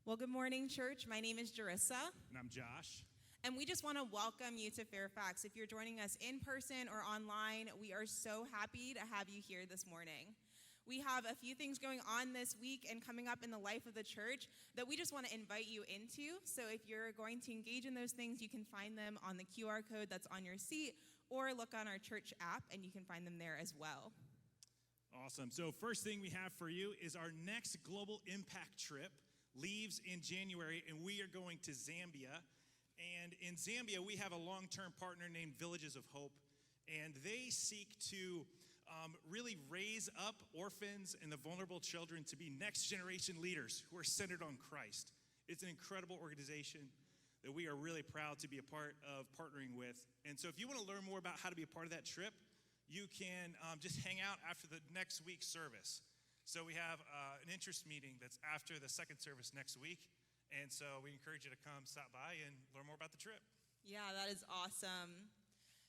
Well, good morning, church. My name is Jerissa. And I'm Josh. And we just want to welcome you to Fairfax. If you're joining us in person or online, we are so happy to have you here this morning. We have a few things going on this week and coming up in the life of the church that we just want to invite you into. So if you're going to engage in those things, you can find them on the QR code that's on your seat or look on our church app and you can find them there as well. Awesome. So first thing we have for you is our next Global Impact trip leaves in January, and we are going to Zambia. And in Zambia, we have a long-term partner named Villages of Hope, and they seek to really raise up orphans and the vulnerable children to be next-generation leaders who are centered on Christ. It's an incredible organization that we are really proud to be a part of partnering with. And so if you want to learn more about how to be a part of that trip, you can just hang out after the next week's service. So we have an interest meeting that's after the second service next week. And so we encourage you to come stop by and learn more about the trip. Yeah, that is awesome.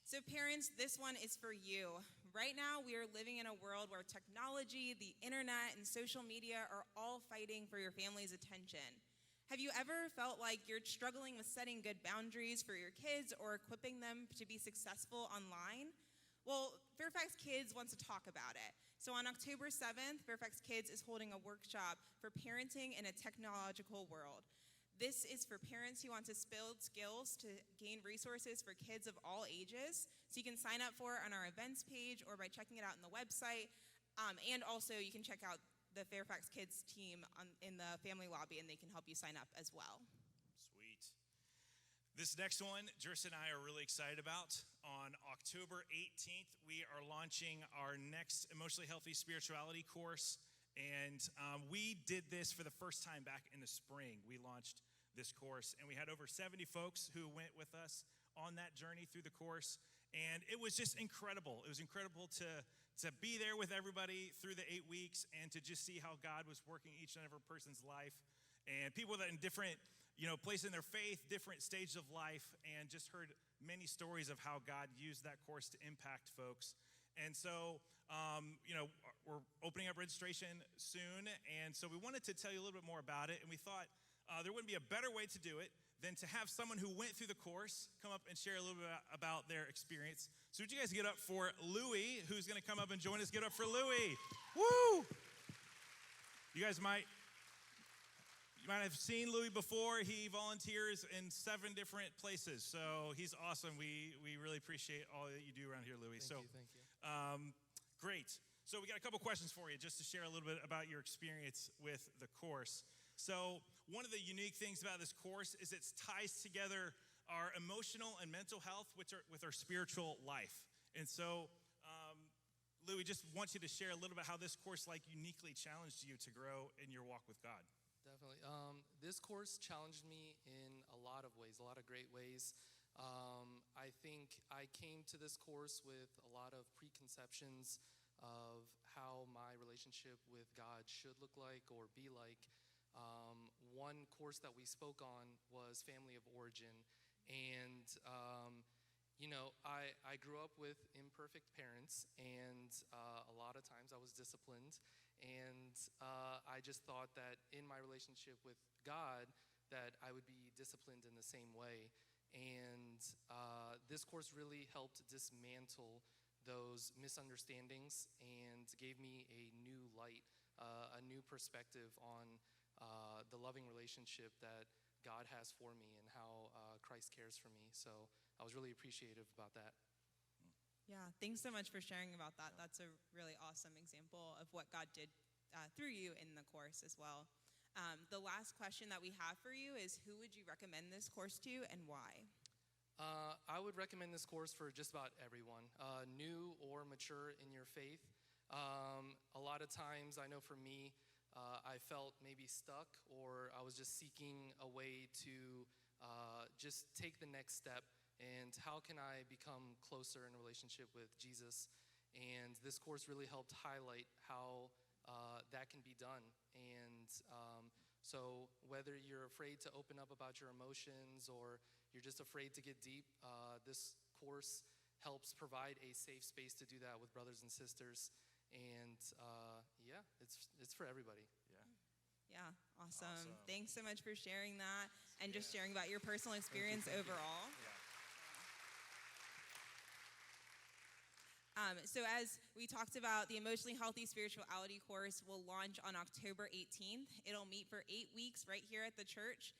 So parents, this one is for you. Right now, we are living in a world where technology, the internet, and social media are all fighting for your family's attention. Have you ever felt like you're struggling with setting good boundaries for your kids or equipping them to be successful online? Well, Fairfax Kids wants to talk about it. So on October 7th, Fairfax Kids is holding a workshop for parenting in a technological world. This is for parents who want to build skills to gain resources for kids of all ages. So you can sign up for it on our events page or by checking it out on the website. And also you can check out the Fairfax Kids team in the family lobby and they can help you sign up as well. Sweet. This next one, Jerissa and I are really excited about. On October 18th, we are launching our next Emotionally Healthy Spirituality course. And we did this for the first time back in the spring. We launched this course, and we had over 70 folks who went with us on that journey through the course. And it was just incredible. It was incredible to be there with everybody through the 8 weeks and to just see how God was working each and every person's life. And people that in different, places in their faith, different stages of life, and just heard many stories of how God used that course to impact folks. And so, we're opening up registration soon, and so we wanted to tell you a little bit more about it, and we thought there wouldn't be a better way to do it than to have someone who went through the course come up and share a little bit about their experience. So would you guys get up for Louie, who's going to come up and join us? Get up for Louie. Woo! You might have seen Louie before. He volunteers in 7 different places, so he's awesome. We really appreciate all that you do around here, Louie. Thank you. Great. So we got a couple questions for you just to share a little bit about your experience with the course. So one of the unique things about this course is it ties together our emotional and mental health with our spiritual life. And so, Louie, just want you to share a little bit how this course uniquely challenged you to grow in your walk with God. Definitely. This course challenged me in a lot of ways, a lot of great ways. I think I came to this course with a lot of preconceptions of how my relationship with God should look like or be like. One course that we spoke on was family of origin. And, I grew up with imperfect parents, and a lot of times I was disciplined. And I just thought that in my relationship with God, that I would be disciplined in the same way. And this course really helped dismantle those misunderstandings and gave me a new light, a new perspective on the loving relationship that God has for me and how Christ cares for me. So I was really appreciative about that. Yeah, thanks so much for sharing about that. That's a really awesome example of what God did through you in the course as well. The last question that we have for you is, who would you recommend this course to and why? I would recommend this course for just about everyone, new or mature in your faith. A lot of times, I know for me, I felt maybe stuck, or I was just seeking a way to just take the next step. And how can I become closer in a relationship with Jesus? And this course really helped highlight how that can be done. And so whether you're afraid to open up about your emotions or you're just afraid to get deep, this course helps provide a safe space to do that with brothers and sisters. And it's for everybody. Yeah. Yeah, awesome. Thanks so much for sharing that and just sharing about your personal experience overall. So as we talked about, the Emotionally Healthy Spirituality course will launch on October 18th. It'll meet for 8 weeks right here at the church.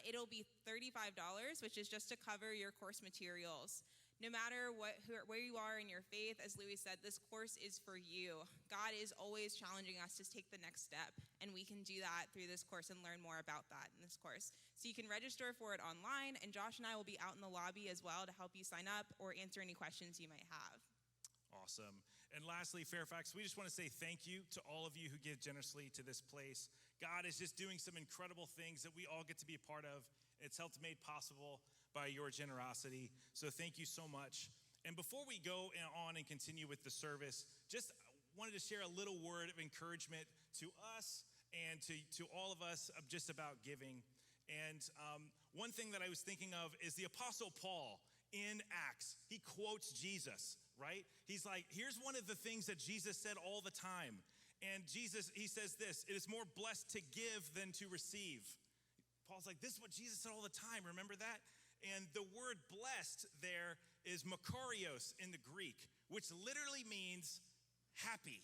It'll be $35, which is just to cover your course materials. No matter where you are in your faith, as Louis said, this course is for you. God is always challenging us to take the next step, and we can do that through this course and learn more about that in this course. So you can register for it online, and Josh and I will be out in the lobby as well to help you sign up or answer any questions you might have. Awesome. And lastly, Fairfax, we just want to say thank you to all of you who give generously to this place. God is just doing some incredible things that we all get to be a part of. It's helped made possible by your generosity. So thank you so much. And before we go on and continue with the service, just wanted to share a little word of encouragement to us and to all of us just about giving. And one thing that I was thinking of is the Apostle Paul in Acts. He quotes Jesus, right? He's like, here's one of the things that Jesus said all the time. And Jesus, he says this, it is more blessed to give than to receive. Paul's like, this is what Jesus said all the time. Remember that? And the word blessed there is makarios in the Greek, which literally means happy.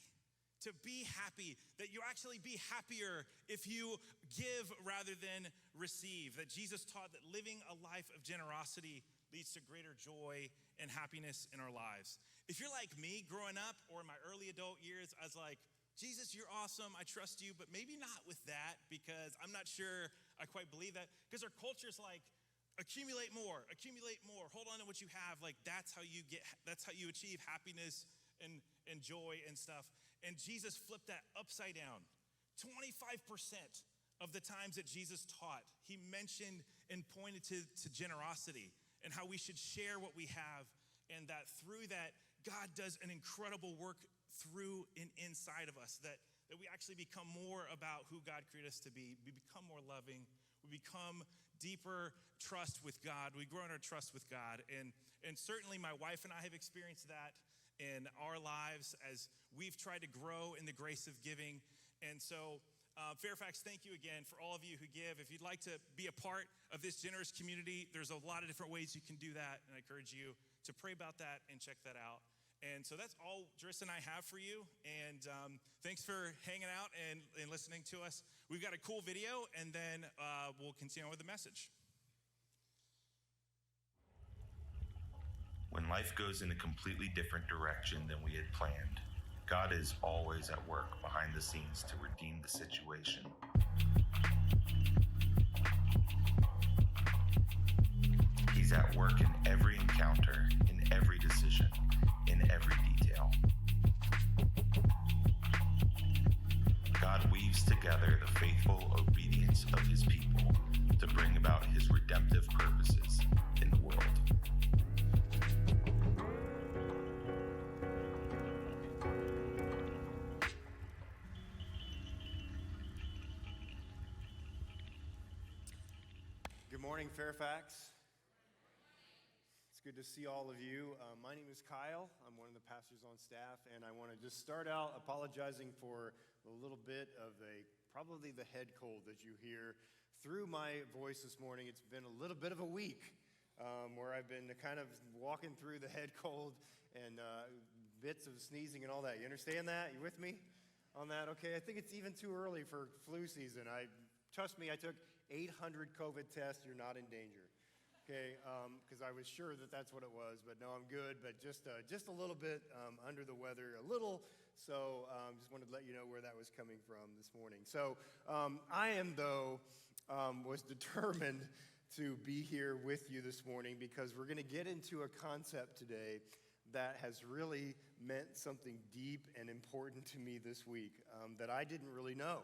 To be happy, that you actually be happier if you give rather than receive. That Jesus taught that living a life of generosity leads to greater joy and happiness in our lives. If you're like me growing up or in my early adult years, I was like, Jesus, you're awesome, I trust you, but maybe not with that because I'm not sure I quite believe that. Because our culture's like, accumulate more, hold on to what you have. Like that's how you achieve happiness and joy and stuff. And Jesus flipped that upside down. 25% of the times that Jesus taught, he mentioned and pointed to generosity and how we should share what we have, and that through that, God does an incredible work through and inside of us, that we actually become more about who God created us to be. We become more loving. We become deeper trust with God. We grow in our trust with God. And certainly my wife and I have experienced that in our lives as we've tried to grow in the grace of giving. And so Fairfax, thank you again for all of you who give. If you'd like to be a part of this generous community, there's a lot of different ways you can do that. And I encourage you to pray about that and check that out. And so that's all Driss and I have for you. And thanks for hanging out and listening to us. We've got a cool video, and then we'll continue on with the message. When life goes in a completely different direction than we had planned, God is always at work behind the scenes to redeem the situation. He's at work in every encounter, in every decision, in every detail. God weaves together the faithful obedience of his people to bring about his redemptive purposes in the world. Good morning, Fairfax. It's good to see all of you. My name is Kyle. I'm one of the pastors on staff, and I want to just start out apologizing for a little bit of probably the head cold that you hear through my voice this morning. It's been a little bit of a week where I've been kind of walking through the head cold and bits of sneezing and all that. You understand that? You with me on that? Okay, I think it's even too early for flu season. Trust me, I took 800 COVID tests. You're not in danger. Okay, because I was sure that that's what it was, but no, I'm good. But just a little bit under the weather, a little. So just wanted to let you know where that was coming from this morning. So I am was determined to be here with you this morning because we're going to get into a concept today that has really meant something deep and important to me this week that I didn't really know.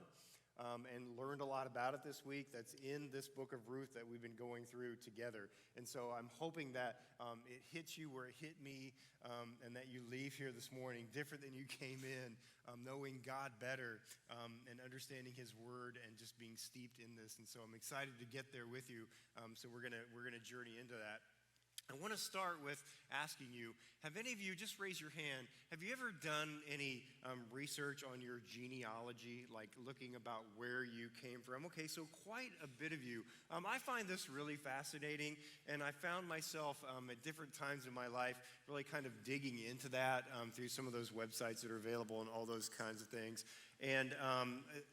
And learned a lot about it this week. That's in this book of Ruth that we've been going through together. And so I'm hoping that it hits you where it hit me, and that you leave here this morning different than you came in, knowing God better and understanding his word and just being steeped in this. And so I'm excited to get there with you. So we're gonna journey into that. I want to start with asking you, have any of you, just raise your hand, have you ever done any research on your genealogy, like looking about where you came from? Okay, so quite a bit of you. I find this really fascinating, and I found myself at different times in my life really kind of digging into that through some of those websites that are available and all those kinds of things. And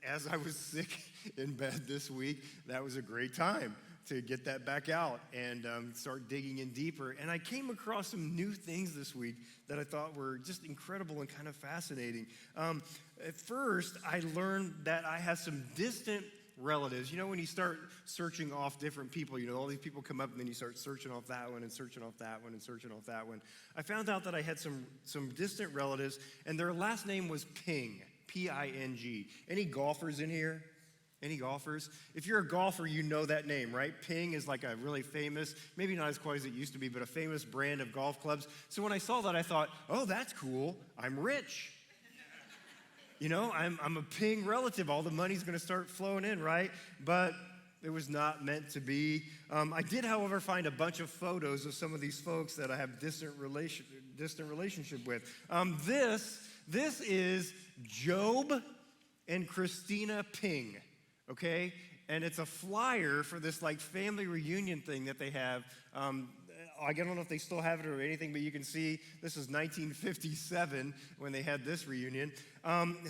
as I was sick in bed this week, that was a great time to get that back out and start digging in deeper. And I came across some new things this week that I thought were just incredible and kind of fascinating. At first, I learned that I had some distant relatives. You know, when you start searching off different people, you know, all these people come up and then you start searching off that one and searching off that one and searching off that one. I found out that I had some distant relatives, and their last name was Ping, P-I-N-G. Any golfers in here? Any golfers? If you're a golfer, you know that name, right? Ping is like a really famous, maybe not as quite as it used to be, but a famous brand of golf clubs. So when I saw that, I thought, oh, that's cool. I'm rich. You know, I'm a Ping relative. All the money's going to start flowing in, right? But it was not meant to be. I did, however, find a bunch of photos of some of these folks that I have distant relationship with. This is Job and Christina Ping. Okay, and it's a flyer for this like family reunion thing that they have. I don't know if they still have it or anything, but you can see this is 1957 when they had this reunion.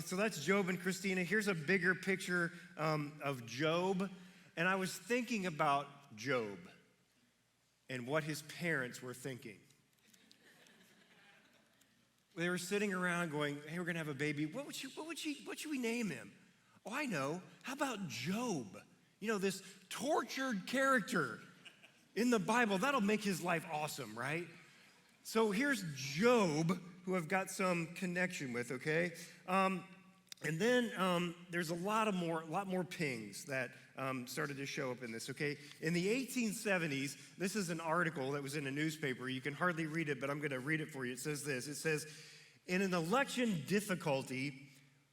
So that's Job and Christina. Here's a bigger picture of Job, and I was thinking about Job and what his parents were thinking. They were sitting around going, "Hey, we're gonna have a baby. What should we name him?" Oh, I know. How about Job? You know, this tortured character in the Bible. That'll make his life awesome, right? So here's Job, who I've got some connection with, okay? And then there's a lot more Pings that started to show up in this, okay? In the 1870s, this is an article that was in a newspaper. You can hardly read it, but I'm going to read it for you. It says this. It says, in an election difficulty,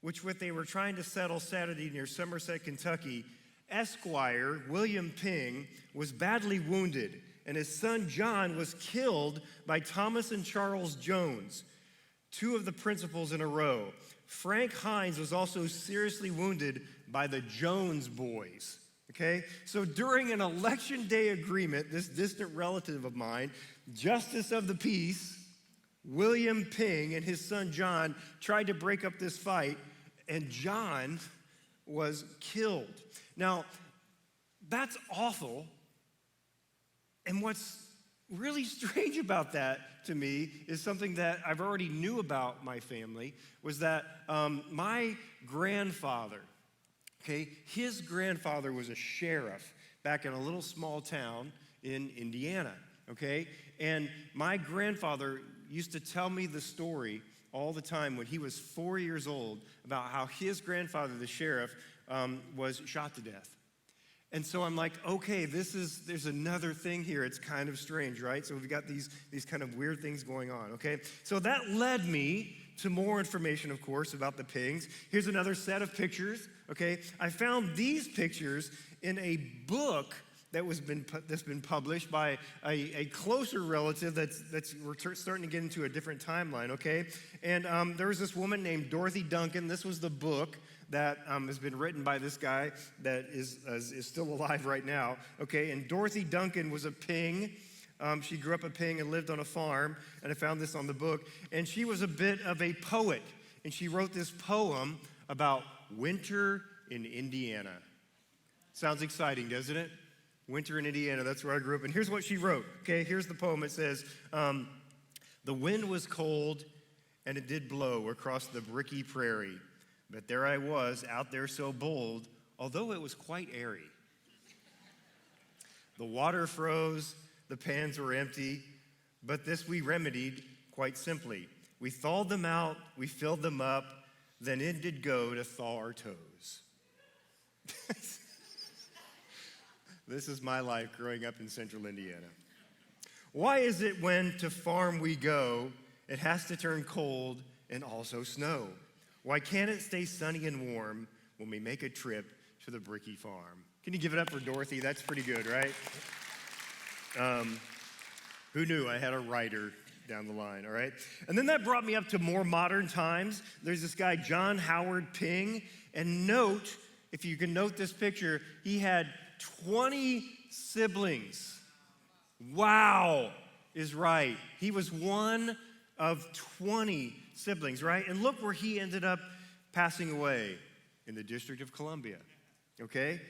which what they were trying to settle Saturday near Somerset, Kentucky, Esquire William Ping was badly wounded, and his son John was killed by Thomas and Charles Jones, two of the principals in a row. Frank Hines was also seriously wounded by the Jones boys. Okay? So during an election day agreement, this distant relative of mine, Justice of the Peace, William Ping and his son John tried to break up this fight, and John was killed. Now, that's awful. And what's really strange about that to me is something that I've already knew about my family, was that my grandfather, okay, his grandfather was a sheriff back in a little small town in Indiana, okay? And my grandfather used to tell me the story all the time when he was 4 years old about how his grandfather, the sheriff, was shot to death. And so I'm like, okay, there's another thing here. It's kind of strange, right? So we've got these kind of weird things going on, okay? So that led me to more information, of course, about the Pings. Here's another set of pictures, okay? I found these pictures in a book that's been published by a closer relative we're starting to get into a different timeline, okay? And there was this woman named Dorothy Duncan. This was the book that has been written by this guy that is still alive right now, okay? And Dorothy Duncan was a Ping. She grew up a Ping and lived on a farm, and I found this on the book. And she was a bit of a poet, and she wrote this poem about winter in Indiana. Sounds exciting, doesn't it? Winter in Indiana, that's where I grew up. And here's what she wrote, okay? Here's the poem. It says, the wind was cold, and it did blow across the bricky prairie. But there I was, out there so bold, although it was quite airy. The water froze, the pans were empty, but this we remedied quite simply. We thawed them out, we filled them up, then in did go to thaw our toes. This is my life growing up in central Indiana. Why is it when to farm we go, it has to turn cold and also snow? Why can't it stay sunny and warm when we make a trip to the bricky farm? Can you give it up for Dorothy? That's pretty good, right? Who knew I had a writer down the line, all right? And then that brought me up to more modern times. There's this guy, John Howard Ping, and note, if you can note this picture, he had 20 siblings. Wow is right. He was one of 20 siblings, right? And look where he ended up passing away, in the District of Columbia, okay?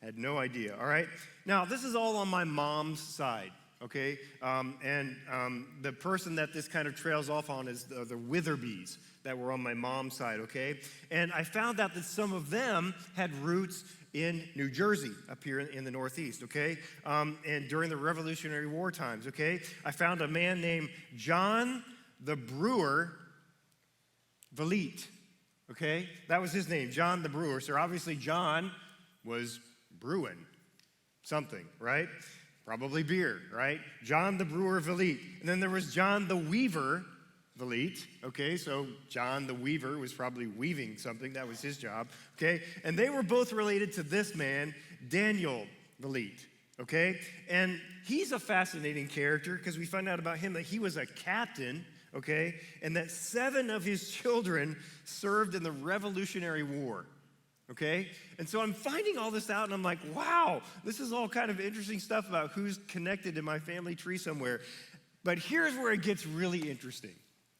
Had no idea, all right? Now, this is all on my mom's side, okay? The person that this kind of trails off on is the Witherbys that were on my mom's side, okay? And I found out that some of them had roots in New Jersey, up here in the Northeast, okay? And during the Revolutionary War times, okay? I found a man named John the Brewer Vliet, okay? That was his name, John the Brewer. So obviously John was brewing something, right? Probably beer, right? John the Brewer Vliet. And then there was John the Weaver Vliet, okay? So John the Weaver was probably weaving something. That was his job, okay? And they were both related to this man, Daniel Vliet, okay? And he's a fascinating character because we find out about him that he was a captain, okay? And that 7 of his children served in the Revolutionary War, okay? And so I'm finding all this out, and I'm like, wow, this is all kind of interesting stuff about who's connected in my family tree somewhere. But here's where it gets really interesting,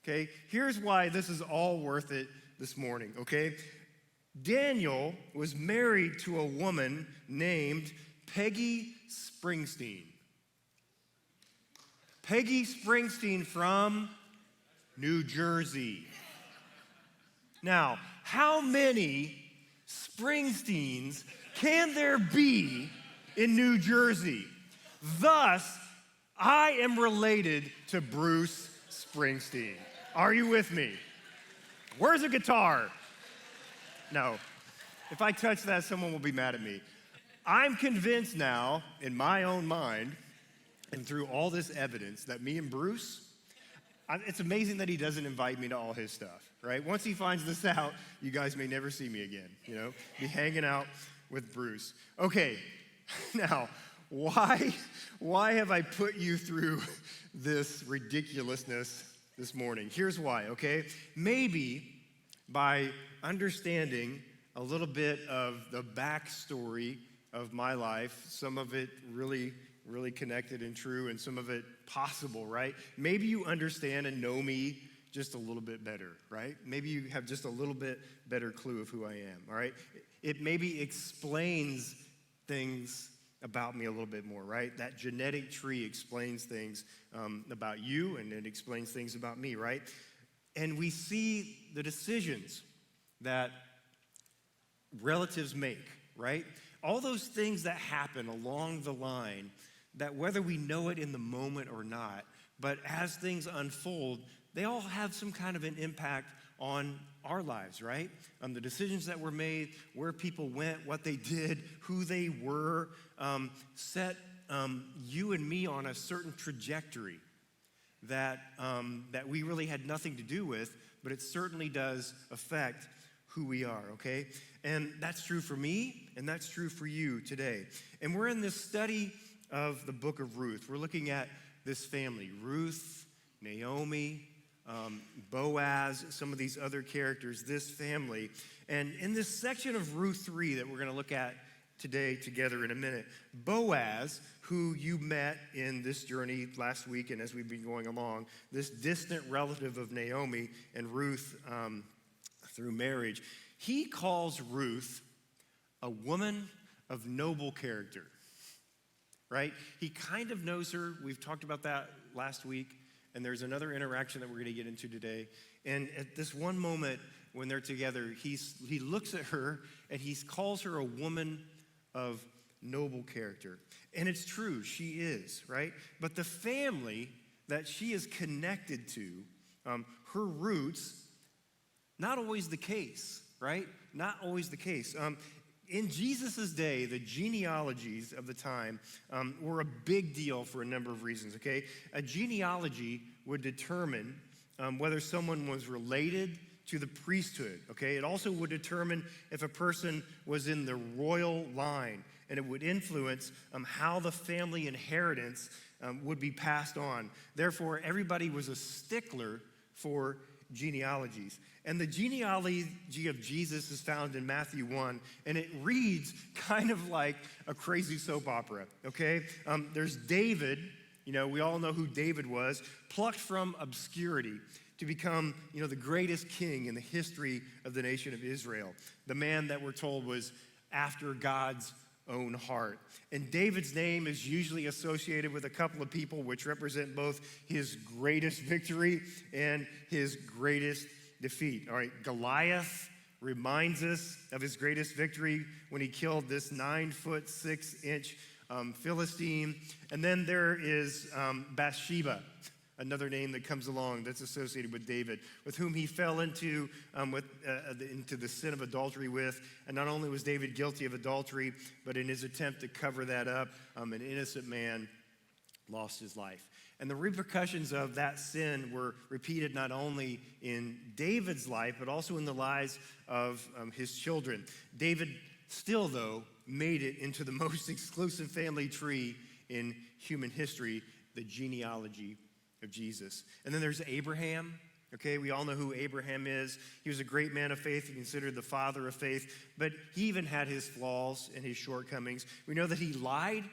okay? Here's why this is all worth it this morning, okay? Daniel was married to a woman named Peggy Springsteen. Peggy Springsteen from New Jersey. Now, how many Springsteens can there be in New Jersey? Thus, I am related to Bruce Springsteen. Are you with me? Where's the guitar? No. If I touch that, someone will be mad at me. I'm convinced now, in my own mind, and through all this evidence, that me and Bruce, it's amazing that he doesn't invite me to all his stuff, right? Once he finds this out, you guys may never see me again, be hanging out with Bruce. Okay, now, why have I put you through this ridiculousness this morning? Here's why, okay? Maybe by understanding a little bit of the backstory of my life, some of it really connected and true, and some of it possible, right? Maybe you understand and know me just a little bit better, right? Maybe you have just a little bit better clue of who I am, all right? It maybe explains things about me a little bit more, right? That genetic tree explains things about you, and it explains things about me, right? And we see the decisions that relatives make, right? All those things that happen along the line, that whether we know it in the moment or not, but as things unfold, they all have some kind of an impact on our lives, right? On the decisions that were made, where people went, what they did, who they were, set you and me on a certain trajectory that we really had nothing to do with, but it certainly does affect who we are, okay? And that's true for me, and that's true for you today. And we're in this study of the book of Ruth. We're looking at this family, Ruth, Naomi, Boaz, some of these other characters, this family. And in this section of Ruth 3 that we're going to look at today together in a minute, Boaz, who you met in this journey last week and as we've been going along, this distant relative of Naomi and Ruth through marriage, he calls Ruth a woman of noble character, right? He kind of knows her. We've talked about that last week, and there's another interaction that we're going to get into today. And at this one moment when they're together, he looks at her and he calls her a woman of noble character. And it's true, she is, right? But the family that she is connected to, her roots, not always the case, right? Not always the case. In Jesus' day, the genealogies of the time were a big deal for a number of reasons, okay? A genealogy would determine whether someone was related to the priesthood, okay? It also would determine if a person was in the royal line. and it would influence how the family inheritance would be passed on. Therefore, everybody was a stickler for genealogies. And the genealogy of Jesus is found in Matthew 1, and it reads kind of like a crazy soap opera, okay? There's David, we all know who David was, plucked from obscurity to become, the greatest king in the history of the nation of Israel. The man that we're told was after God's own heart. And David's name is usually associated with a couple of people which represent both his greatest victory and his greatest defeat. All right, Goliath reminds us of his greatest victory when he killed this 9'6" Philistine. And then there is Bathsheba, another name that comes along that's associated with David, with whom he fell into the sin of adultery with. And not only was David guilty of adultery, but in his attempt to cover that up, an innocent man lost his life. And the repercussions of that sin were repeated not only in David's life, but also in the lives of his children. David still, though, made it into the most exclusive family tree in human history, the genealogy of Jesus. And then there's Abraham. Okay, we all know who Abraham is. He was a great man of faith. He considered the father of faith, but he even had his flaws and his shortcomings. We know that he lied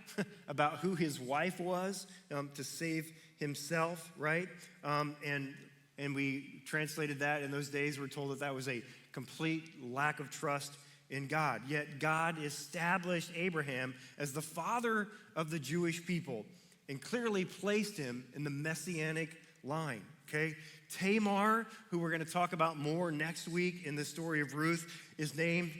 about who his wife was to save himself, right? And we translated that in those days. We're told that was a complete lack of trust in God. Yet God established Abraham as the father of the Jewish people and clearly placed him in the messianic line, okay? Tamar, who we're going to talk about more next week in the story of Ruth, is named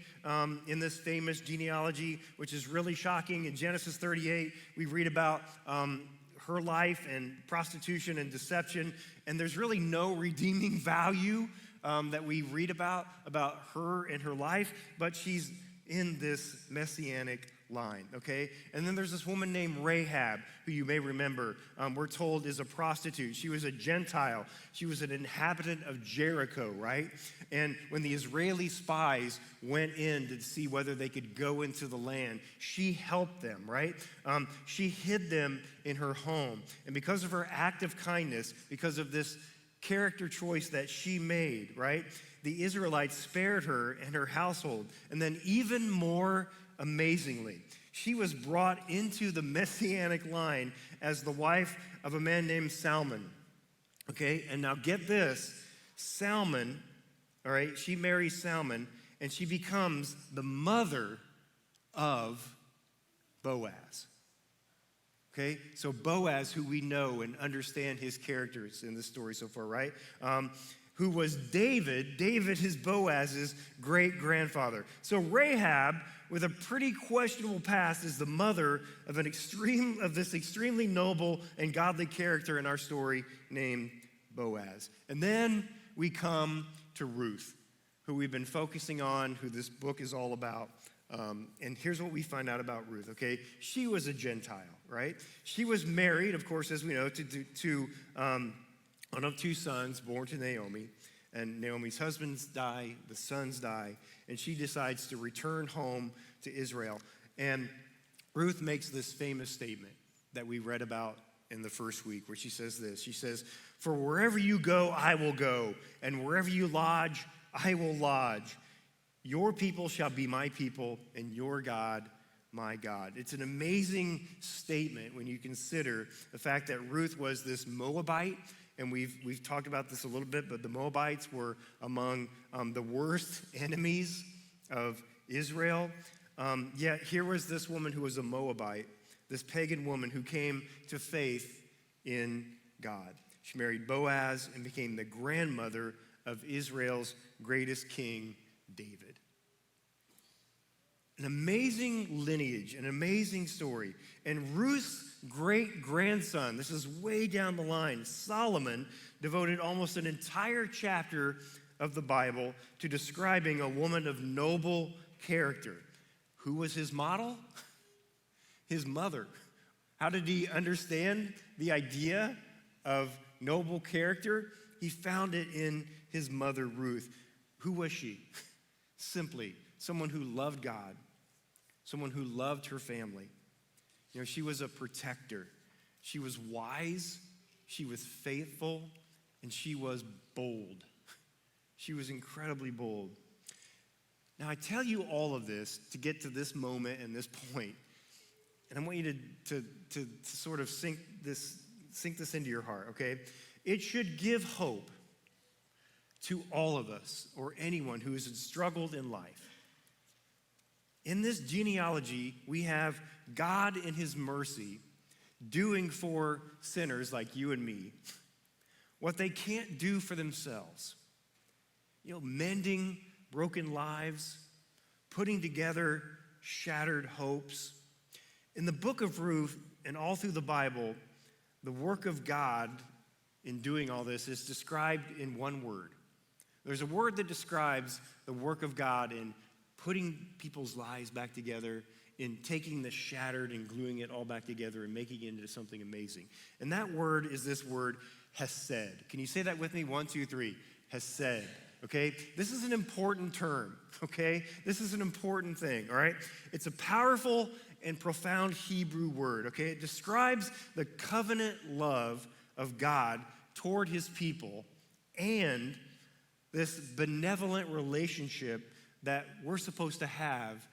in this famous genealogy, which is really shocking. In Genesis 38, we read about her life and prostitution and deception, and there's really no redeeming value that we read about her and her life, but she's in this messianic line, okay? And then there's this woman named Rahab, who you may remember, we're told is a prostitute. She was a Gentile. She was an inhabitant of Jericho, right? And when the Israeli spies went in to see whether they could go into the land, she helped them, right? She hid them in her home. And because of her act of kindness, because of this character choice that she made, right, the Israelites spared her and her household. And then even more amazingly, she was brought into the messianic line as the wife of a man named Salmon. Okay, and now get this, Salmon, all right, she marries Salmon, and she becomes the mother of Boaz. Okay, so Boaz, who we know and understand his characters in this story so far, right? Who was David. David is Boaz's great-grandfather. So Rahab, with a pretty questionable past, is the mother of this extremely noble and godly character in our story named Boaz. And then we come to Ruth, who we've been focusing on, who this book is all about. And here's what we find out about Ruth, okay? She was a Gentile, right? She was married, of course, as we know, to one of two sons born to Naomi. And Naomi's husbands die, the sons die, and she decides to return home to Israel. And Ruth makes this famous statement that we read about in the first week, where she says this. She says, "For wherever you go, I will go, and wherever you lodge, I will lodge. Your people shall be my people, and your God, my God." It's an amazing statement when you consider the fact that Ruth was this Moabite, and we've talked about this a little bit, but the Moabites were among the worst enemies of Israel. Yet here was this woman who was a Moabite, this pagan woman who came to faith in God. She married Boaz and became the grandmother of Israel's greatest king, David. An amazing lineage, an amazing story. And Ruth's great-grandson, this is way down the line, Solomon, devoted almost an entire chapter of the Bible to describing a woman of noble character. Who was his model? His mother. How did he understand the idea of noble character? He found it in his mother, Ruth. Who was she? Simply someone who loved God, someone who loved her family. You know, she was a protector. She was wise, she was faithful, and she was bold. She was incredibly bold. Now, I tell you all of this to get to this moment and this point, and I want you to sort of sink this into your heart, okay? It should give hope to all of us or anyone who has struggled in life. In this genealogy, we have God in his mercy doing for sinners like you and me what they can't do for themselves. You know, mending broken lives, putting together shattered hopes. In the book of Ruth and all through the Bible, the work of God in doing all this is described in one word. There's a word that describes the work of God in putting people's lives back together, in taking the shattered and gluing it all back together and making it into something amazing. And that word is this word, hesed. Can you say that with me? 1, 2, 3. Hesed. Okay? This is an important term, okay? This is an important thing, all right? It's a powerful and profound Hebrew word, okay? It describes the covenant love of God toward his people and this benevolent relationship that we're supposed to have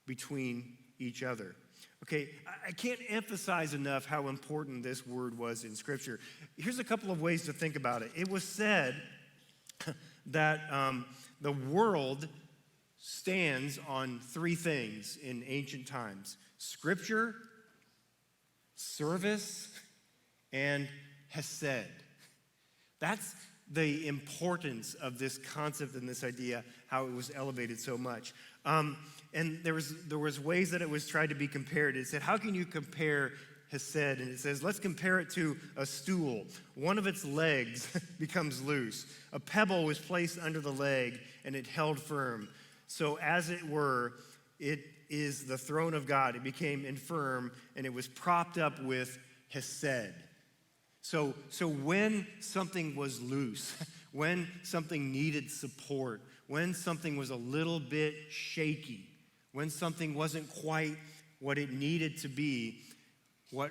between each other. Okay, I can't emphasize enough how important this word was in Scripture. Here's a couple of ways to think about it. It was said that the world stands on 3 things in ancient times: Scripture, service, and hesed. That's the importance of this concept and this idea, how it was elevated so much. And there was ways that it was tried to be compared. It said, how can you compare hesed? And it says, let's compare it to a stool. One of its legs becomes loose. A pebble was placed under the leg, and it held firm. So as it were, it is the throne of God. It became infirm, and it was propped up with hesed. So when something was loose, when something needed support, when something was a little bit shaky, when something wasn't quite what it needed to be, what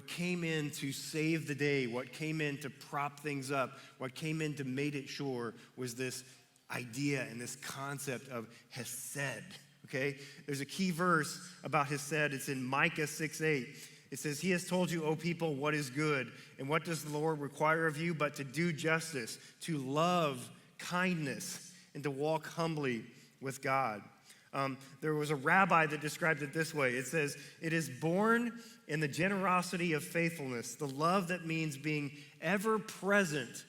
came in to save the day, what came in to prop things up, what came in to make it sure was this idea and this concept of hesed, okay? There's a key verse about hesed. It's in Micah 6:8. It says, he has told you, O people, what is good, and what does the Lord require of you but to do justice, to love kindness, and to walk humbly with God. There was a rabbi that described it this way. It says, it is born in the generosity of faithfulness, the love that means being ever present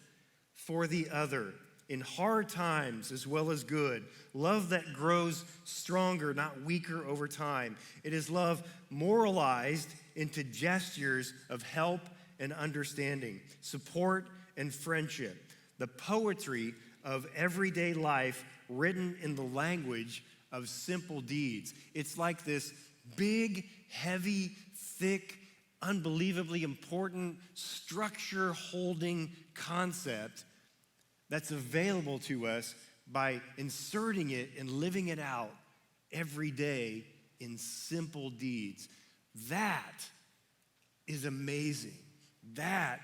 for the other in hard times as well as good. Love that grows stronger, not weaker over time. It is love moralized into gestures of help and understanding, support and friendship. The poetry of everyday life written in the language of simple deeds. It's like this big, heavy, thick, unbelievably important structure-holding concept that's available to us by inserting it and living it out every day in simple deeds. That is amazing. That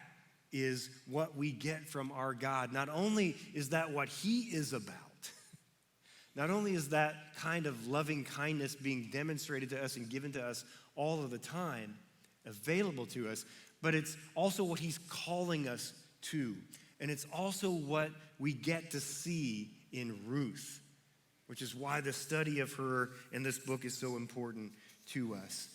is what we get from our God. Not only is that what he is about, not only is that kind of loving kindness being demonstrated to us and given to us all of the time, available to us, but it's also what he's calling us to. And it's also what we get to see in Ruth, which is why the study of her in this book is so important to us.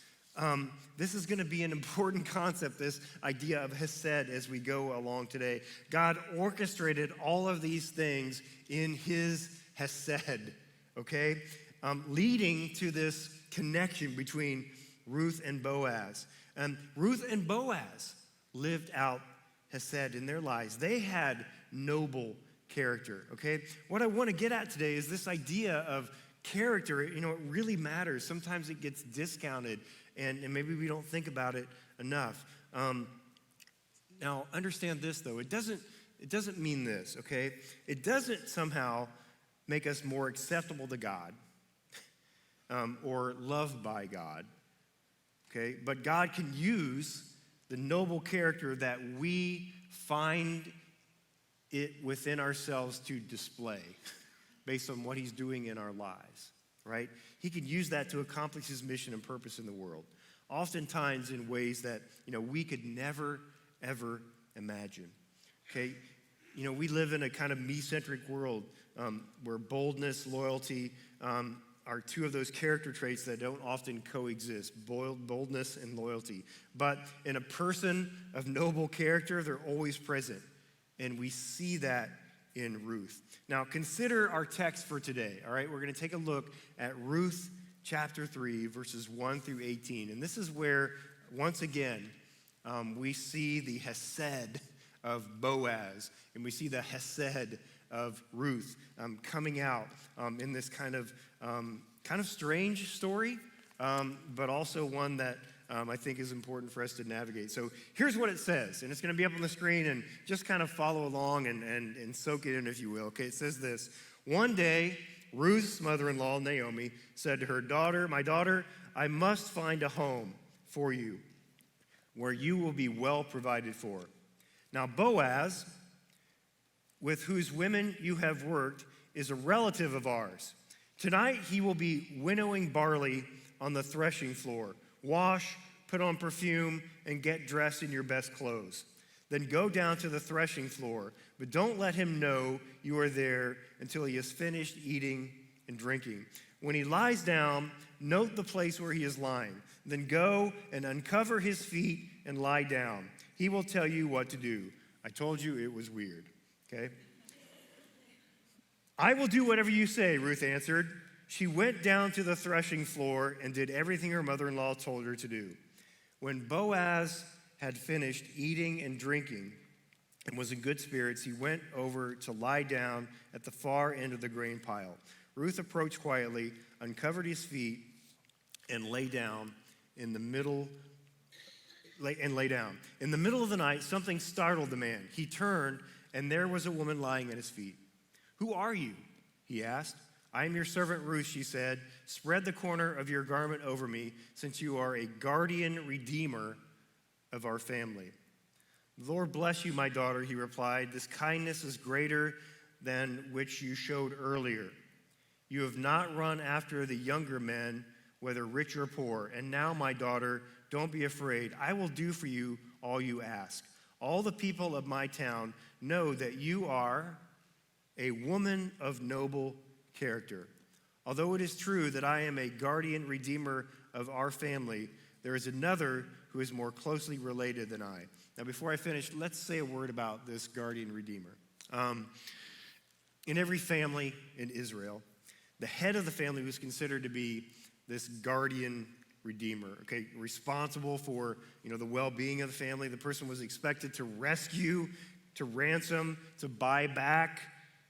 This is going to be an important concept, this idea of hesed, as we go along today. God orchestrated all of these things in his hesed, okay? Leading to this connection between Ruth and Boaz. And Ruth and Boaz lived out hesed in their lives. They had noble character, okay? What I want to get at today is this idea of character. You know, it really matters. Sometimes it gets discounted, and maybe we don't think about it enough. Now, understand this, though. It doesn't mean this, okay? It doesn't somehow make us more acceptable to God or loved by God. Okay, but God can use the noble character that we find it within ourselves to display based on what he's doing in our lives, right? He can use that to accomplish his mission and purpose in the world, oftentimes in ways that, we could never, ever imagine, okay? We live in a kind of me-centric world where boldness, loyalty are two of those character traits that don't often coexist, boldness and loyalty. But in a person of noble character, they're always present, and we see that in Ruth. Now, consider our text for today, all right? We're going to take a look at Ruth chapter 3, verses 1 through 18. And this is where, once again, we see the hesed of Boaz, and we see the hesed of Ruth coming out in this kind of strange story, but also one that I think is important for us to navigate. So here's what it says, and it's going to be up on the screen, and just kind of follow along and soak it in, if you will. Okay, it says this: One day, Ruth's mother-in-law, Naomi, said to her daughter, "My daughter, I must find a home for you where you will be well provided for. Now Boaz, with whose women you have worked, is a relative of ours. Tonight he will be winnowing barley on the threshing floor. Wash, put on perfume, and get dressed in your best clothes. Then go down to the threshing floor, but don't let him know you are there until he has finished eating and drinking. When he lies down, note the place where he is lying. Then go and uncover his feet and lie down. He will tell you what to do." I told you it was weird, okay? "I will do whatever you say," Ruth answered. She went down to the threshing floor and did everything her mother-in-law told her to do. When Boaz had finished eating and drinking and was in good spirits, he went over to lie down at the far end of the grain pile. Ruth approached quietly, uncovered his feet, and lay down in the middle. In the middle of the night, something startled the man. He turned, and there was a woman lying at his feet. "Who are you?" he asked. "I am your servant Ruth," she said. "Spread the corner of your garment over me, since you are a guardian redeemer of our family." "The Lord bless you, my daughter," he replied. "This kindness is greater than which you showed earlier. You have not run after the younger men, whether rich or poor. And now, my daughter, don't be afraid. I will do for you all you ask. All the people of my town know that you are a woman of noble character. Although it is true that I am a guardian redeemer of our family, there is another who is more closely related than I." Now, before I finish, let's say a word about this guardian redeemer. In every family in Israel, the head of the family was considered to be this guardian redeemer, okay, responsible for, the well-being of the family. The person was expected to rescue, to ransom, to buy back,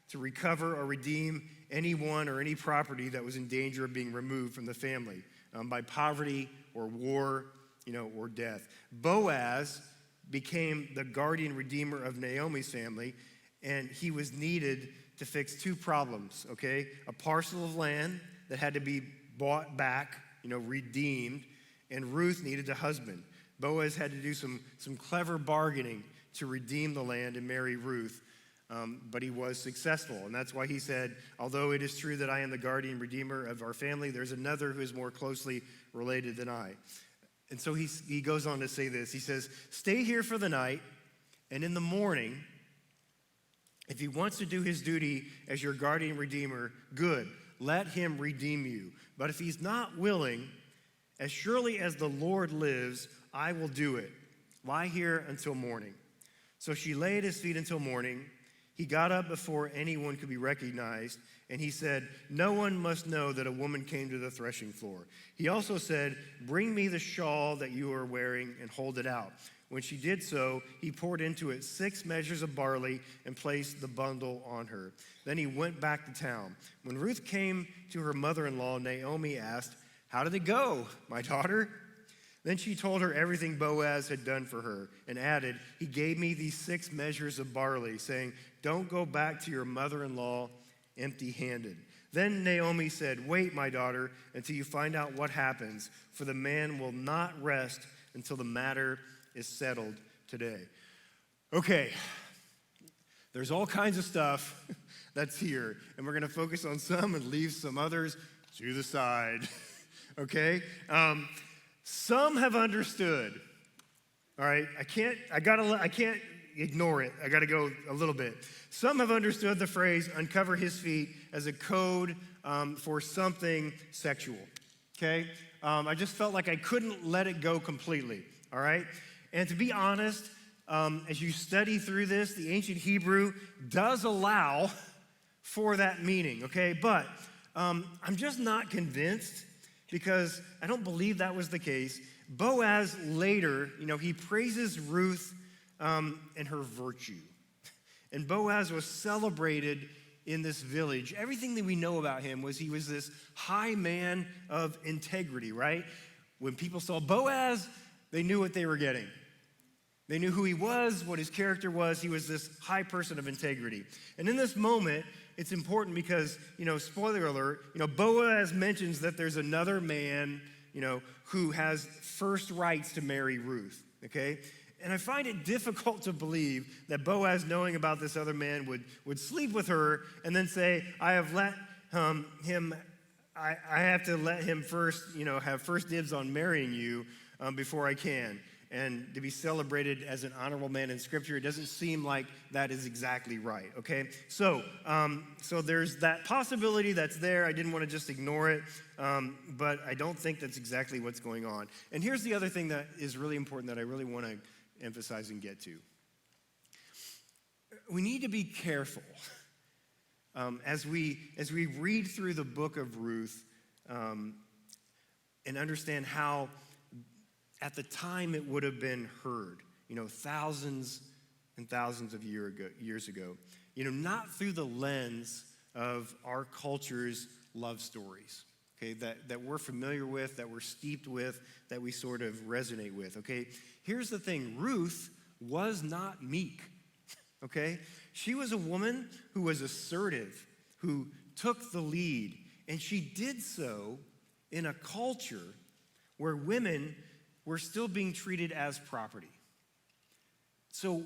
to recover or redeem anyone or any property that was in danger of being removed from the family by poverty or war, or death. Boaz became the guardian redeemer of Naomi's family, and he was needed to fix two problems, okay? A parcel of land that had to be bought back, redeemed, and Ruth needed a husband. Boaz had to do some clever bargaining to redeem the land and marry Ruth, but he was successful. And that's why he said, "Although it is true that I am the guardian redeemer of our family, there's another who is more closely related than I." And so he goes on to say this. He says, "Stay here for the night, and in the morning, if he wants to do his duty as your guardian redeemer, good, let him redeem you. But if he's not willing, as surely as the Lord lives, I will do it. Lie here until morning." So she lay at his feet until morning. He got up before anyone could be recognized, and he said, "No one must know that a woman came to the threshing floor." He also said, "Bring me the shawl that you are wearing and hold it out." When she did so, he poured into it 6 measures of barley and placed the bundle on her. Then he went back to town. When Ruth came to her mother-in-law, Naomi asked, "How did it go, my daughter?" Then she told her everything Boaz had done for her and added, "He gave me these 6 measures of barley, saying, 'Don't go back to your mother-in-law empty-handed.'" Then Naomi said, "Wait, my daughter, until you find out what happens, for the man will not rest until the matter is settled today." Okay, there's all kinds of stuff that's here, and we're going to focus on some and leave some others to the side, okay? Some have understood, all right? I can't ignore it. I got to go a little bit. Some have understood the phrase "uncover his feet" as a code for something sexual, okay? I just felt like I couldn't let it go completely, all right? And to be honest, as you study through this, the ancient Hebrew does allow for that meaning, okay? But I'm just not convinced because I don't believe that was the case. Boaz later, he praises Ruth and her virtue. And Boaz was celebrated in this village. Everything that we know about him was he was this high man of integrity, right? When people saw Boaz, they knew what they were getting. They knew who he was, what his character was. He was this high person of integrity. And in this moment, it's important because, spoiler alert, Boaz mentions that there's another man, who has first rights to marry Ruth, okay? And I find it difficult to believe that Boaz, knowing about this other man, would sleep with her and then say, I have to let him first, have first dibs on marrying you before I can. And to be celebrated as an honorable man in Scripture, it doesn't seem like that is exactly right, okay? So there's that possibility that's there. I didn't want to just ignore it, but I don't think that's exactly what's going on. And here's the other thing that is really important that I really want to emphasize and get to. We need to be careful as we read through the book of Ruth and understand how at the time it would have been heard, thousands and thousands of years ago, not through the lens of our culture's love stories, okay, that we're familiar with, that we're steeped with, that we sort of resonate with, okay? Here's the thing, Ruth was not meek, okay? She was a woman who was assertive, who took the lead, and she did so in a culture where women were still being treated as property. So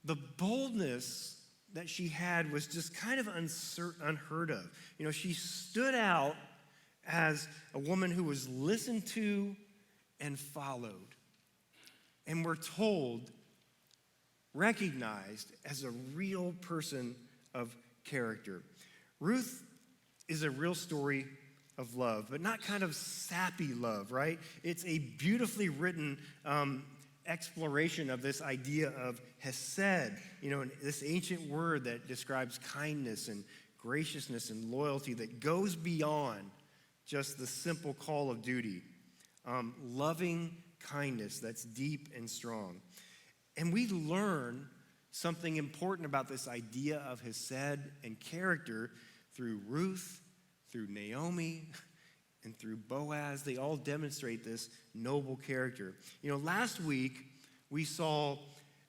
the boldness that she had was just kind of unheard of. She stood out as a woman who was listened to and followed. And we're told, recognized as a real person of character. Ruth is a real story of love, but not kind of sappy love, right? It's a beautifully written exploration of this idea of hesed, this ancient word that describes kindness and graciousness and loyalty that goes beyond just the simple call of duty. Loving kindness that's deep and strong. And we learn something important about this idea of hesed and character through Ruth, through Naomi, and through Boaz. They all demonstrate this noble character. Last week we saw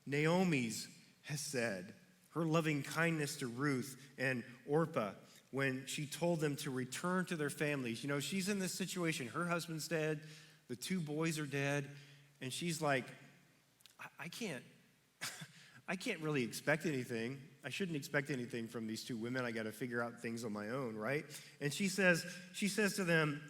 Naomi's hesed, her loving kindness to Ruth and Orpah when she told them to return to their families. She's in this situation. Her husband's dead, the two boys are dead, and she's like, I can't really expect anything. I shouldn't expect anything from these two women. I got to figure out things on my own, right? And she says to them,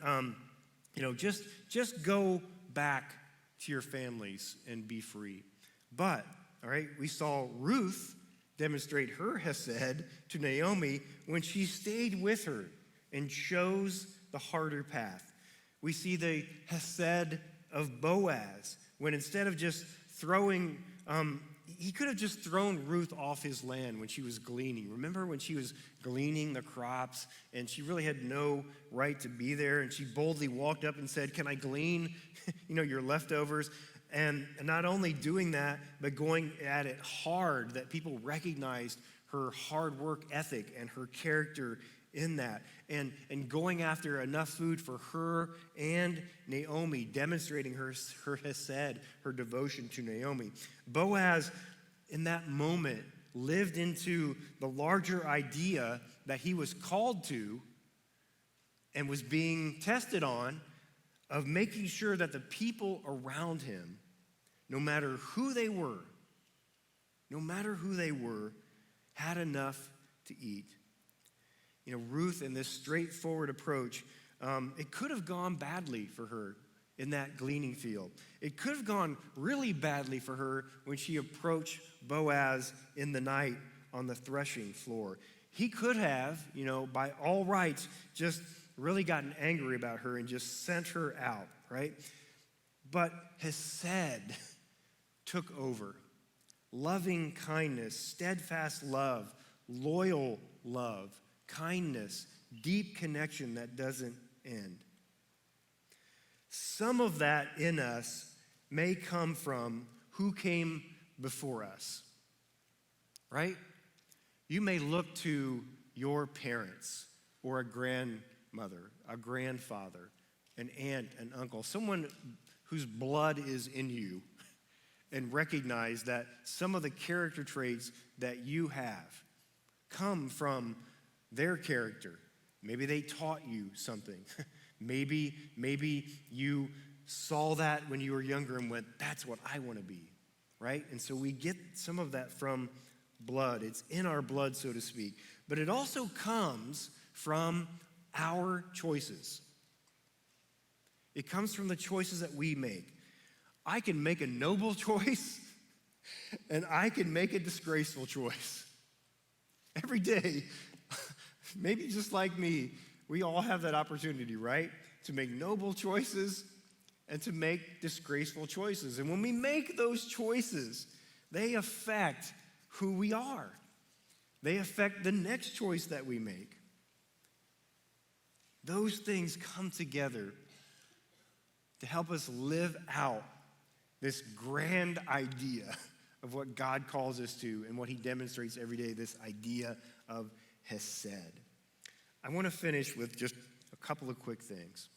just go back to your families and be free. But, all right, we saw Ruth demonstrate her hesed to Naomi when she stayed with her and chose the harder path. We see the hesed of Boaz when instead of just throwing, he could have just thrown Ruth off his land when she was gleaning. Remember when she was gleaning the crops and she really had no right to be there, and she boldly walked up and said, "Can I glean, your leftovers?" And not only doing that, but going at it hard, that people recognized her hard work ethic and her character in that, and going after enough food for her and Naomi, demonstrating her hesed, her devotion to Naomi. Boaz, in that moment, lived into the larger idea that he was called to and was being tested on of making sure that the people around him, no matter who they were, had enough to eat. You know, Ruth, in this straightforward approach, it could have gone badly for her in that gleaning field. It could have gone really badly for her when she approached Boaz in the night on the threshing floor. He could have, you know, by all rights, just really gotten angry about her and just sent her out, right? But Hesed took over. Loving kindness, steadfast love, loyal love, kindness, deep connection that doesn't end. Some of that in us may come from who came before us, right? You may look to your parents or a grandmother, a grandfather, an aunt, an uncle, someone whose blood is in you, and recognize that some of the character traits that you have come from their character. Maybe they taught you something. Maybe you saw that when you were younger and went, that's what I want to be, right? And so we get some of that from blood. It's in our blood, so to speak. But it also comes from our choices. It comes from the choices that we make. I can make a noble choice, and I can make a disgraceful choice. Every day, maybe just like me, we all have that opportunity, right? To make noble choices and to make disgraceful choices. And when we make those choices, they affect who we are. They affect the next choice that we make. Those things come together to help us live out this grand idea of what God calls us to and what he demonstrates every day, this idea of Hesed. I want to finish with just a couple of quick things.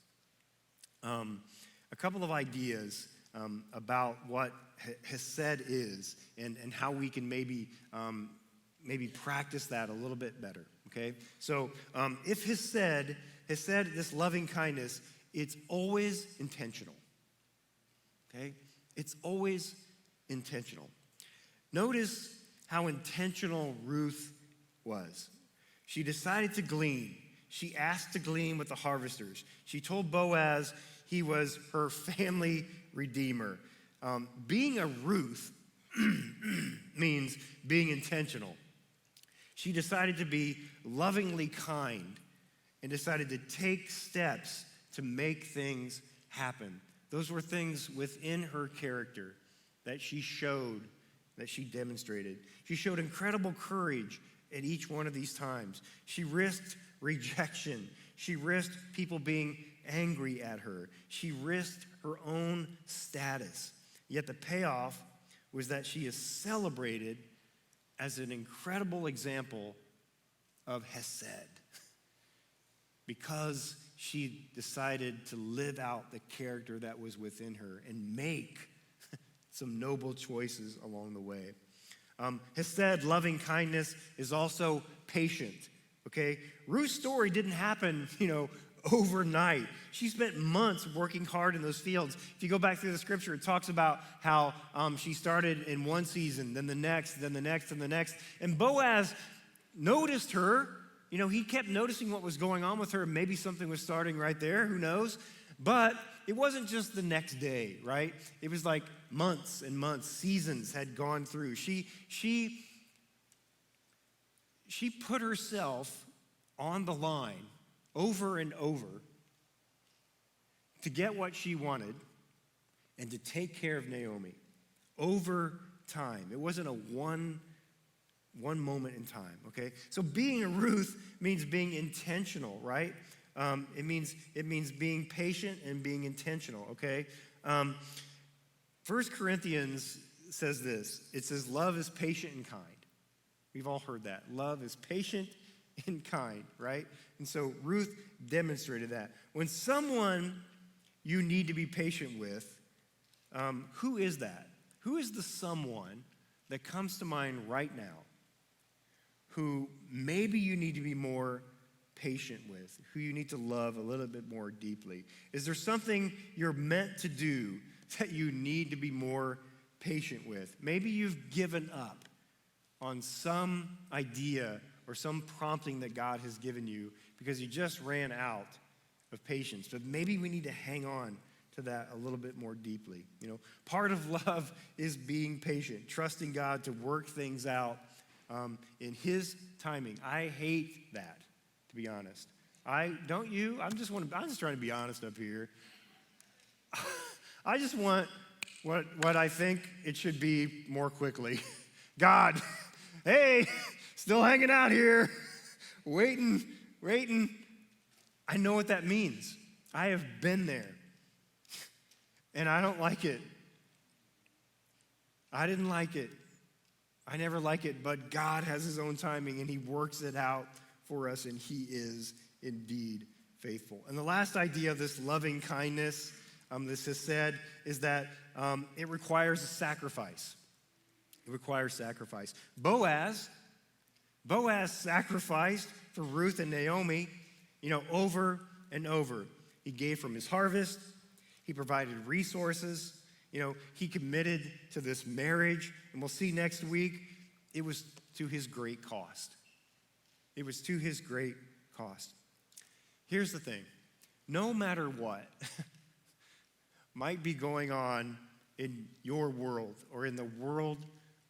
A couple of ideas about what Hesed is and how we can maybe practice that a little bit better, okay? So if Hesed, this loving kindness, it's always intentional, okay? It's always intentional. Notice how intentional Ruth was. She decided to glean. She asked to glean with the harvesters. She told Boaz he was her family redeemer. Being a Ruth means being intentional. She decided to be lovingly kind and decided to take steps to make things happen. Those were things within her character that she showed, that she demonstrated. She showed incredible courage at each one of these times. She risked rejection. She risked people being angry at her. She risked her own status. Yet the payoff was that she is celebrated as an incredible example of Hesed because she decided to live out the character that was within her and make some noble choices along the way. Hesed, loving kindness, is also patient, okay? Ruth's story didn't happen, overnight. She spent months working hard in those fields. If you go back through the scripture, it talks about how she started in one season, then the next, then the next, and the next. And Boaz noticed her. He kept noticing what was going on with her. Maybe something was starting right there, who knows? But it wasn't just the next day, right? It was like months and months, seasons had gone through. She put herself on the line over and over to get what she wanted and to take care of Naomi over time. It wasn't a one moment in time, okay? So being a Ruth means being intentional, right? It means being patient and being intentional, okay? 1 Corinthians says this. It says, love is patient and kind. We've all heard that. Love is patient and kind, right? And so Ruth demonstrated that. When someone you need to be patient with, who is that? Who is the someone that comes to mind right now who maybe you need to be more patient with, who you need to love a little bit more deeply? Is there something you're meant to do that you need to be more patient with? Maybe you've given up on some idea or some prompting that God has given you because you just ran out of patience. But maybe we need to hang on to that a little bit more deeply. You know, part of love is being patient, trusting God to work things out in his timing. I hate that, to be honest. Don't you? I'm just trying to be honest up here. I just want what I think it should be more quickly. God, hey, still hanging out here, waiting. I know what that means. I have been there, and I don't like it. I didn't like it. I never like it, but God has his own timing, and he works it out for us, and he is indeed faithful. And the last idea of this loving kindness, this is said, is that it requires a sacrifice. It requires sacrifice. Boaz sacrificed for Ruth and Naomi, over and over. He gave from his harvest. He provided resources. He committed to this marriage. And we'll see next week, it was to his great cost. It was to his great cost. Here's the thing. No matter what might be going on in your world or in the world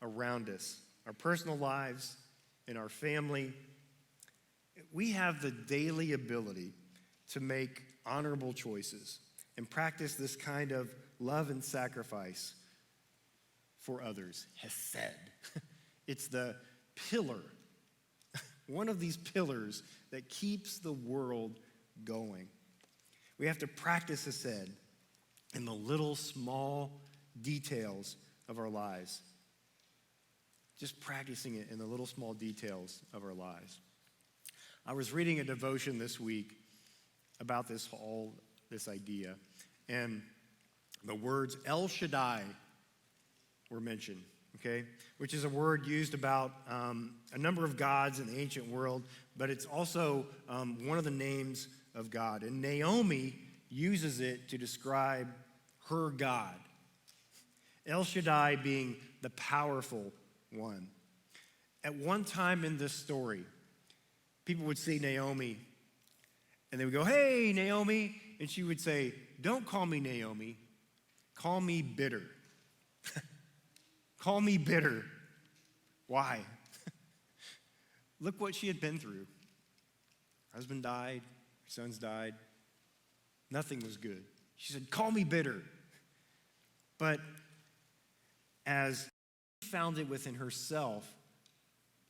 around us, our personal lives, in our family, we have the daily ability to make honorable choices and practice this kind of love and sacrifice for others. Hesed. It's the pillar, one of these pillars that keeps the world going. We have to practice Hesed in the little small details of our lives. Just practicing it in the little small details of our lives. I was reading a devotion this week about this idea, and the words El Shaddai were mentioned, okay? Which is a word used about a number of gods in the ancient world, but it's also one of the names of God. And Naomi uses it to describe her God. El Shaddai being the powerful one. At one time in this story, people would see Naomi, and they would go, "Hey, Naomi," and she would say, "Don't call me Naomi, call me bitter." Call me bitter. Why? Look what she had been through. Her husband died, her sons died. Nothing was good. She said, "Call me bitter." But as she found it within herself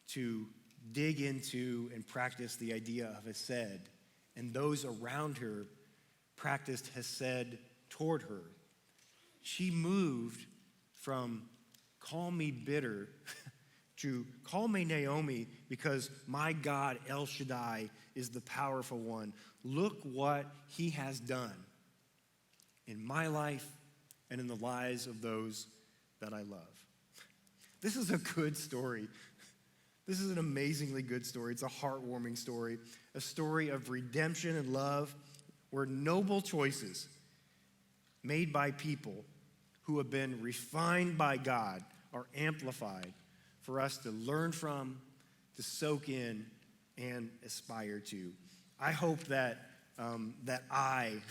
to dig into and practice the idea of Hesed, and those around her practiced Hesed toward her, she moved from call me bitter to call me Naomi, because my God El Shaddai is the powerful one. Look what he has done in my life and in the lives of those that I love. This is a good story. This is an amazingly good story. It's a heartwarming story, a story of redemption and love, where noble choices made by people who have been refined by God are amplified for us to learn from, to soak in, and aspire to. I hope that I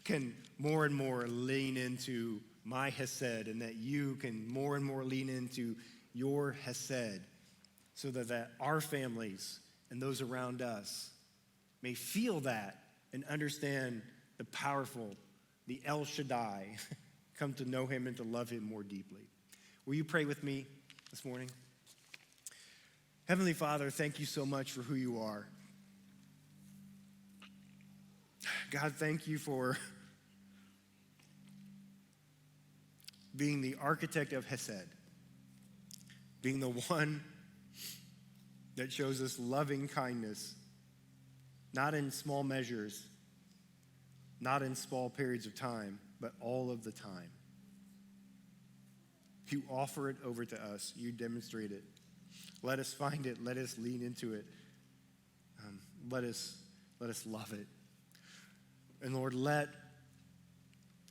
can more and more lean into my Hesed, and that you can more and more lean into your Hesed, so that our families and those around us may feel that and understand the powerful, the El Shaddai, come to know him and to love him more deeply. Will you pray with me this morning? Heavenly Father, thank you so much for who you are. God, thank you for being the architect of Hesed, being the one that shows us loving kindness, not in small measures, not in small periods of time, but all of the time. You offer it over to us. You demonstrate it. Let us find it. Let us lean into it. let us love it. And Lord, let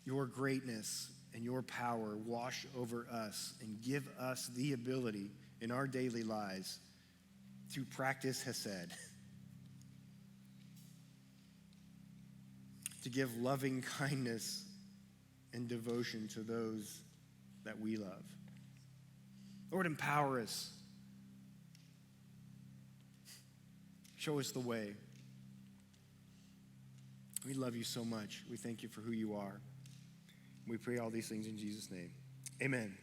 your greatness and your power wash over us and give us the ability in our daily lives to practice hesed, to give loving kindness and devotion to those that we love. Lord, empower us. Show us the way. We love you so much. We thank you for who you are. We pray all these things in Jesus' name. Amen.